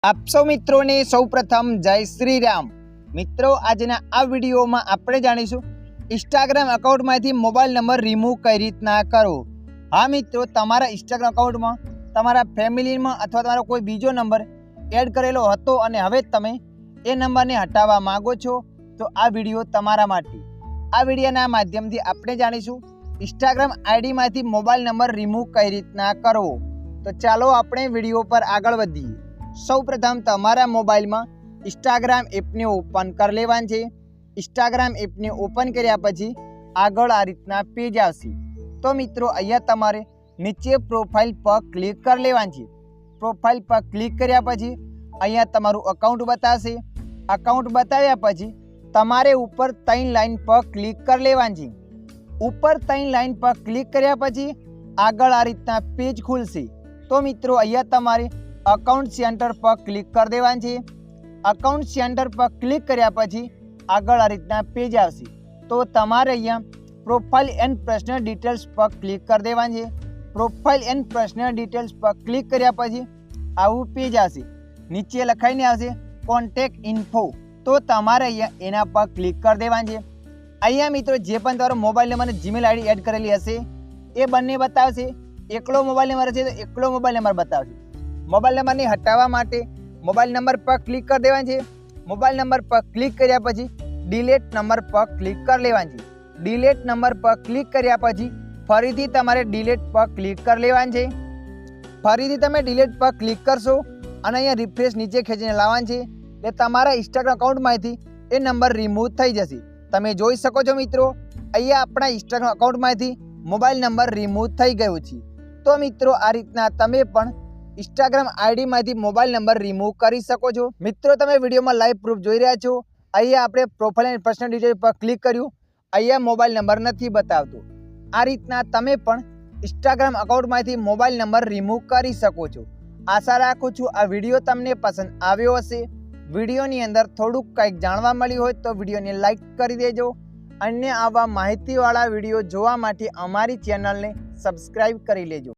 આપ સૌ મિત્રોને સૌપ્રથમ જય શ્રી રામ। મિત્રો આજના આ વિડીયોમાં આપણે જાણીશું ઇન્સ્ટાગ્રામ એકાઉન્ટમાંથી મોબાઈલ નંબર રિમૂવ કઈ રીતના કરવો। હા મિત્રો, તમારા ઇન્સ્ટાગ્રામ એકાઉન્ટમાં તમારા ફેમિલીમાં અથવા તમારો કોઈ બીજો નંબર એડ કરેલો હતો અને હવે તમે એ નંબરને હટાવવા માંગો છો તો આ વિડીયો તમારા માટે। આ વિડીયોના માધ્યમથી આપણે જાણીશું ઇન્સ્ટાગ્રામ આઈડીમાંથી મોબાઈલ નંબર રિમૂવ કઈ રીતના કરવો। તો ચાલો આપણે વિડીયો પર આગળ વધીએ। સૌપ્રથમ તમારા મોબાઈલમાં ઇન્સ્ટાગ્રામ એપને ઓપન કરી લેવાનું છે। ઇન્સ્ટાગ્રામ એપને ઓપન કર્યા પછી આગળ આ રીતના પેજ આવશે। તો મિત્રો અહીંયા તમારે નીચે પ્રોફાઇલ પર ક્લિક કરી લેવાનું છે। પ્રોફાઇલ પર ક્લિક કર્યા પછી અહીંયા તમારું અકાઉન્ટ બતાવશે। અકાઉન્ટ બતાવ્યા પછી તમારે ઉપર 3 લાઈન પર ક્લિક કરી લેવાનું છે। ઉપર 3 લાઈન પર ક્લિક કર્યા પછી આગળ આ રીતના પેજ ખુલશે। તો મિત્રો અહીંયા તમારે અકાઉન્ટ સેન્ટર પર ક્લિક કરી દેવાનું છે। અકાઉન્ટ સેન્ટર પર ક્લિક કર્યા પછી આગળ આ રીતના પેજ આવશે। તો તમારે અહીંયા પ્રોફાઇલ એન્ડ પર્સનલ ડિટેલ્સ પર ક્લિક કરી દેવાનું છે। પ્રોફાઇલ એન્ડ પર્સનલ ડિટેલ્સ પર ક્લિક કર્યા પછી આવું પેજ આવશે। નીચે લખાઈને આવશે કોન્ટેક્ટ ઇન્ફો। તો તમારે અહીંયા એના પર ક્લિક કરી દેવાનું છે। અહીંયા મિત્રો જે પણ તમારો મોબાઈલ નંબર અને જીમેલ આઈડી એડ કરેલી હશે એ બંને બતાવશે। એકલો મોબાઈલ નંબર હશે તો એકલો મોબાઈલ નંબર બતાવશે। મોબાઈલ નંબરને હટાવવા માટે મોબાઈલ નંબર પર ક્લિક કરી દેવાનું છે। મોબાઈલ નંબર પર ક્લિક કર્યા પછી ડિલીટ નંબર પર ક્લિક કરી લેવાનું છે। ડિલીટ નંબર પર ક્લિક કર્યા પછી ફરીથી તમારે ડિલીટ પર ક્લિક કરી લેવાનું છે। ફરીથી તમે ડિલીટ પર ક્લિક કરશો અને અહીંયા રિફ્રેશ નીચે ખેંચીને લાવવાનું છે એટલે તમારા ઇન્સ્ટાગ્રામ અકાઉન્ટમાંથી એ નંબર રિમૂવ થઈ જશે। તમે જોઈ શકો છો મિત્રો, અહીંયા આપણા ઇન્સ્ટાગ્રામ અકાઉન્ટમાંથી મોબાઈલ નંબર રિમૂવ થઈ ગયો છે। તો મિત્રો આ રીતના તમે પણ ઇન્સ્ટાગ્રામ આઈડીમાંથી મોબાઈલ નંબર રિમૂવ કરી શકો છો। મિત્રો તમે વિડીયોમાં લાઈવ પ્રૂફ જોઈ રહ્યા છો। અહીંયા આપણે પ્રોફાઇલ એન્ડ પર્સનલ ડિટેલ પર ક્લિક કર્યું, અહીંયા મોબાઈલ નંબર નથી બતાવતો। આ રીતના તમે પણ ઇન્સ્ટાગ્રામ અકાઉન્ટમાંથી મોબાઈલ નંબર રિમૂવ કરી શકો છો। આશા રાખું છું આ વિડીયો તમને પસંદ આવ્યો હશે। વિડીયોની અંદર થોડુંક કંઈક જાણવા મળ્યું હોય તો વિડીયોને લાઈક કરી દેજો। અન્ય આવા માહિતીવાળા વિડીયો જોવા માટે અમારી ચેનલને સબસ્ક્રાઈબ કરી લેજો।